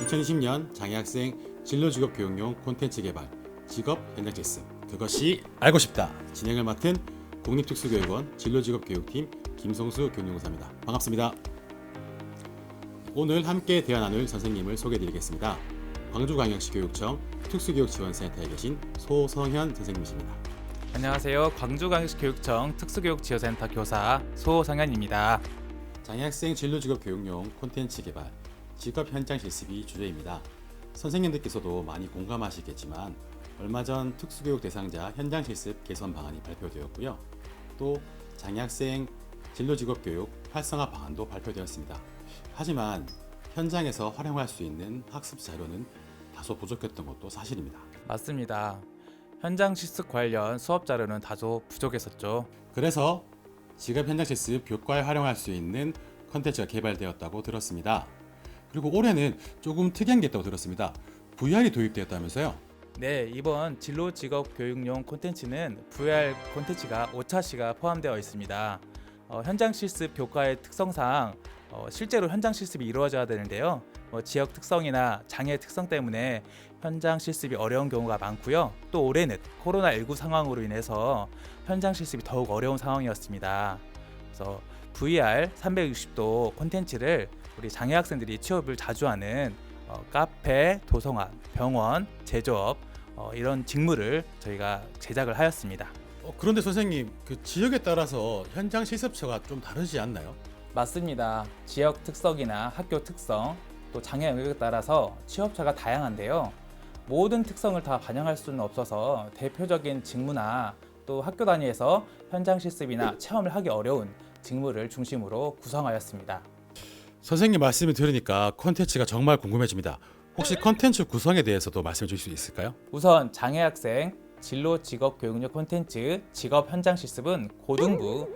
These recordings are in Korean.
2020년 장애학생 진로직업 교육용 콘텐츠 개발 직업 현장 실습 그것이 알고 싶다 진행을 맡은 국립특수교육원 진로직업교육팀 김성수 교육연구사입니다. 반갑습니다. 오늘 함께 대화 나눌 선생님을 소개해드리겠습니다. 광주광역시 교육청 특수교육지원센터에 계신 소성현 선생님이십니다. 안녕하세요. 광주광역시 교육청 특수교육지원센터 교사 소성현입니다. 장애학생 진로직업 교육용 콘텐츠 개발 직업 현장 실습이 주제입니다. 선생님들께서도 많이 공감하시겠지만 얼마 전 특수교육 대상자 현장 실습 개선 방안이 발표되었고요. 또 장애학생 진로직업 교육 활성화 방안도 발표되었습니다. 하지만 현장에서 활용할 수 있는 학습 자료는 다소 부족했던 것도 사실입니다. 맞습니다. 현장 실습 관련 수업 자료는 다소 부족했었죠. 그래서 직업 현장 실습 교과에 활용할 수 있는 컨텐츠가 개발되었다고 들었습니다. 그리고 올해는 조금 특이한 게 있다고 들었습니다. VR이 도입되었다면서요? 네, 이번 진로 직업 교육용 콘텐츠는 VR 콘텐츠가 5차시가 포함되어 있습니다. 현장 실습 교과의 특성상 실제로 현장 실습이 이루어져야 되는데요. 지역 특성이나 장애 특성 때문에 현장 실습이 어려운 경우가 많고요. 또 올해는 코로나19 상황으로 인해서 현장 실습이 더욱 어려운 상황이었습니다. 그래서 VR 360도 콘텐츠를 우리 장애 학생들이 취업을 자주 하는 카페, 도서관, 병원, 제조업 이런 직무를 저희가 제작을 하였습니다. 그런데 선생님, 그 지역에 따라서 현장 실습처가 좀 다르지 않나요? 맞습니다. 지역 특성이나 학교 특성, 또 장애 영역에 따라서 취업처가 다양한데요. 모든 특성을 다 반영할 수는 없어서 대표적인 직무나 또 학교 단위에서 현장 실습이나 체험을 하기 어려운 직무를 중심으로 구성하였습니다. 선생님 말씀을 들으니까 콘텐츠가 정말 궁금해집니다. 혹시 콘텐츠 구성에 대해서도 말씀해 주실 수 있을까요? 우선 장애 학생 진로 직업 교육용 콘텐츠 직업 현장 실습은 고등부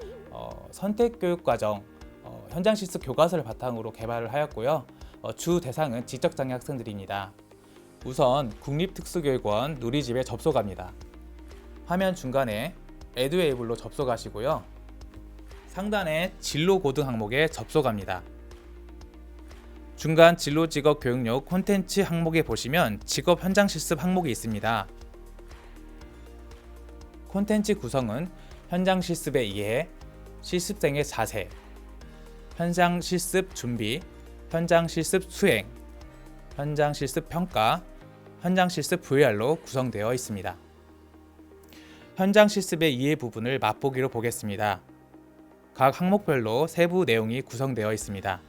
선택 교육 과정 현장 실습 교과서를 바탕으로 개발을 하였고요. 주 대상은 지적 장애 학생들입니다. 우선 국립특수교육원 누리집에 접속합니다. 화면 중간에 에듀에이블로 접속하시고요. 상단에 진로 고등 항목에 접속합니다. 중간 진로 직업 교육용 콘텐츠 항목에 보시면 직업 현장 실습 항목이 있습니다. 콘텐츠 구성은 현장 실습의 이해, 실습생의 자세, 현장 실습 준비, 현장 실습 수행, 현장 실습 평가, 현장 실습 VR로 구성되어 있습니다. 현장 실습의 이해 부분을 맛보기로 보겠습니다. 각 항목별로 세부 내용이 구성되어 있습니다.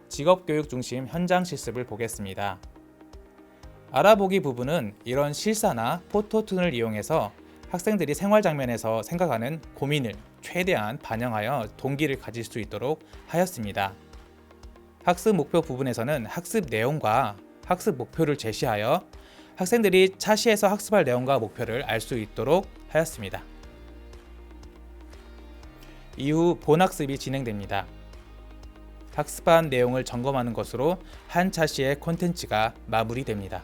직업교육 중심 현장 실습을 보겠습니다. 알아보기 부분은 이런 실사나 포토툰을 이용해서 학생들이 생활 장면에서 생각하는 고민을 최대한 반영하여 동기를 가질 수 있도록 하였습니다. 학습 목표 부분에서는 학습 내용과 학습 목표를 제시하여 학생들이 차시에서 학습할 내용과 목표를 알 수 있도록 하였습니다. 이후 본학습이 진행됩니다. 학습한 내용을 점검하는 것으로 한 차시의 콘텐츠가 마무리됩니다.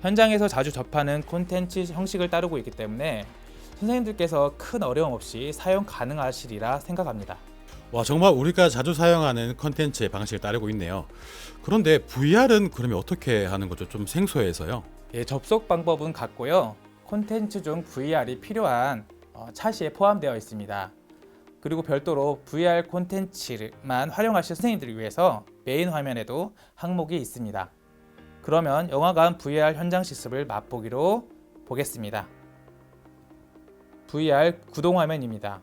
현장에서 자주 접하는 콘텐츠 형식을 따르고 있기 때문에 선생님들께서 큰 어려움 없이 사용 가능하시리라 생각합니다. 와, 정말 우리가 자주 사용하는 컨텐츠의 방식을 따르고 있네요. 그런데 VR은 그러면 어떻게 하는 거죠? 좀 생소해서요. 예, 접속 방법은 같고요. 콘텐츠 중 VR이 필요한 차시에 포함되어 있습니다. 그리고 별도로 VR 콘텐츠만 활용하실 선생님들을 위해서 메인 화면에도 항목이 있습니다. 그러면 영화관 VR 현장 실습을 맛보기로 보겠습니다. VR 구동 화면입니다.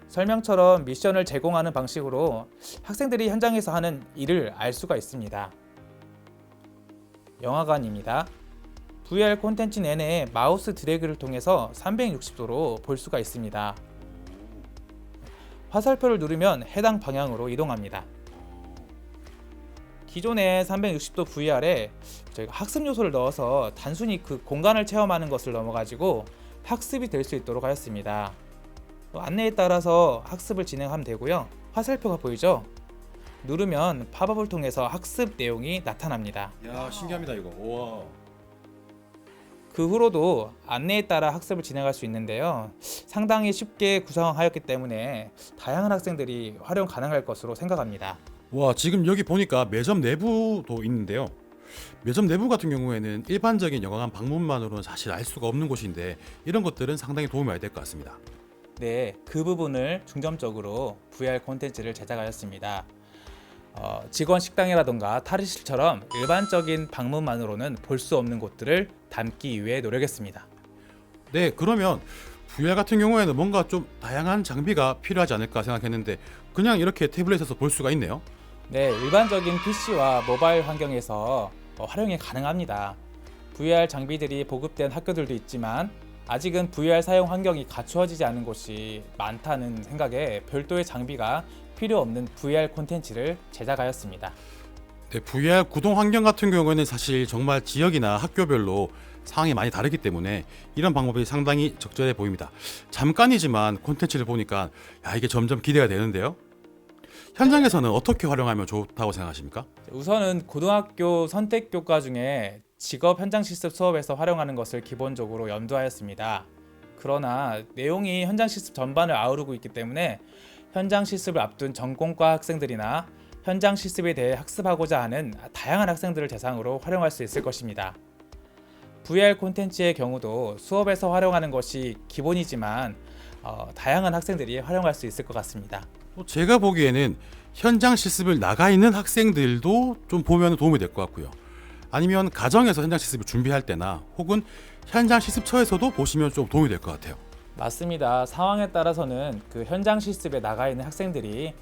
설명처럼 미션을 제공하는 방식으로 학생들이 현장에서 하는 일을 알 수가 있습니다. 영화관입니다. VR 콘텐츠 내내 마우스 드래그를 통해서 360도로 볼 수가 있습니다. 화살표를 누르면 해당 방향으로 이동합니다. 기존의 360도 VR에 저희가 학습 요소를 넣어서 단순히 그 공간을 체험하는 것을 넘어가지고 학습이 될 수 있도록 하였습니다. 안내에 따라서 학습을 진행하면 되고요. 화살표가 보이죠? 누르면 팝업을 통해서 학습 내용이 나타납니다. 야, 신기합니다 이거. 우와. 그 후로도 안내에 따라 학습을 진행할 수 있는데요. 상당히 쉽게 구성하였기 때문에 다양한 학생들이 활용 가능할 것으로 생각합니다. 와, 지금 여기 보니까 매점 내부도 있는데요. 매점 내부 같은 경우에는 일반적인 영화관 방문만으로는 사실 알 수가 없는 곳인데 이런 것들은 상당히 도움이 많이 될 것 같습니다. 네, 그 부분을 중점적으로 VR 콘텐츠를 제작하였습니다. 직원 식당이라던가 탈의실처럼 일반적인 방문만으로는 볼 수 없는 곳들을 담기 위해 노력했습니다. 네, 그러면 VR 같은 경우에는 뭔가 좀 다양한 장비가 필요하지 않을까 생각했는데 그냥 이렇게 태블릿에서 볼 수가 있네요. 네, 일반적인 PC와 모바일 환경에서 활용이 가능합니다. VR 장비들이 보급된 학교들도 있지만 아직은 VR 사용 환경이 갖추어지지 않은 곳이 많다는 생각에 별도의 장비가 필요 없는 VR 콘텐츠를 제작하였습니다. 네, VR 구동 환경 같은 경우에는 사실 정말 지역이나 학교별로 상황이 많이 다르기 때문에 이런 방법이 상당히 적절해 보입니다. 잠깐이지만 콘텐츠를 보니까 이게 점점 기대가 되는데요. 현장에서는 어떻게 활용하면 좋다고 생각하십니까? 우선은 고등학교 선택교과 중에 직업 현장 실습 수업에서 활용하는 것을 기본적으로 염두하였습니다. 그러나 내용이 현장 실습 전반을 아우르고 있기 때문에 현장 실습을 앞둔 전공과 학생들이나 현장 실습에 대해 학습하고자 하는 다양한 학생들을 대상으로 활용할 수 있을 것입니다. VR 콘텐츠의 경우도 수업에서 활용하는 것이 기본이지만 다양한 학생들이 활용할 수 있을 것 같습니다. 제가 보기에는 현장 실습을 나가 있는 학생들도 좀 보면 도움이 될 것 같고요. 아니면 가정에서 현장 실습을 준비할 때나 혹은 현장 실습처에서도 보시면 좀 도움이 될 것 같아요. 맞습니다. 상황에 따라서는 그 현장 실습에 나가 있는 학생들이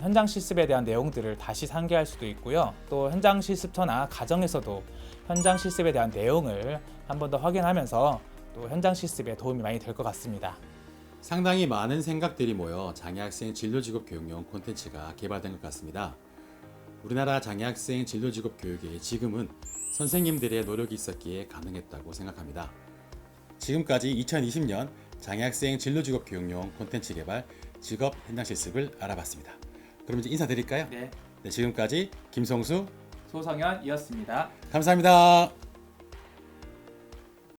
현장 실습에 대한 내용들을 다시 상기할 수도 있고요. 또 현장 실습처나 가정에서도 현장 실습에 대한 내용을 한 번 더 확인하면서 또 현장 실습에 도움이 많이 될 것 같습니다. 상당히 많은 생각들이 모여 장애학생 진로직업 교육용 콘텐츠가 개발된 것 같습니다. 우리나라 장애학생 진로직업 교육에 지금은 선생님들의 노력이 있었기에 가능했다고 생각합니다. 지금까지 2020년 장애학생 진로직업 교육용 콘텐츠 개발 직업 현장 실습을 알아봤습니다. 그럼 이제 인사드릴까요? 네, 네, 지금까지 김성수 소성현이었습니다. 감사합니다.